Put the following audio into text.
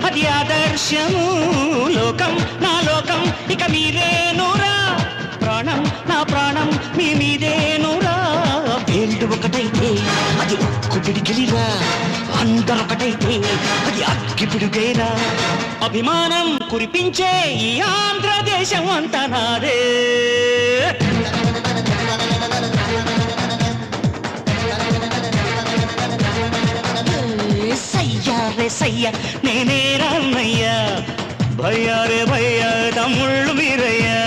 అది ఆదర్శము. లోకం నా లోకం ఇక మీరేనురా, ప్రాణం నా ప్రాణం మీ మీదేనురా. వేళ్ళు ఒకటైతే అది ఉక్కు పిడికిలిరా, అందరొకటైతే అది అగ్గి పిడుగేరా. అభిమానం కురిపించే ఈ ఆంధ్రదేశం అంతా నాదే. సయ్యా రే సయ్యా నేనే రామయ్యా, భయ్యా రే భయ్యా తమ్ముళ్ళు మీరయ్యా.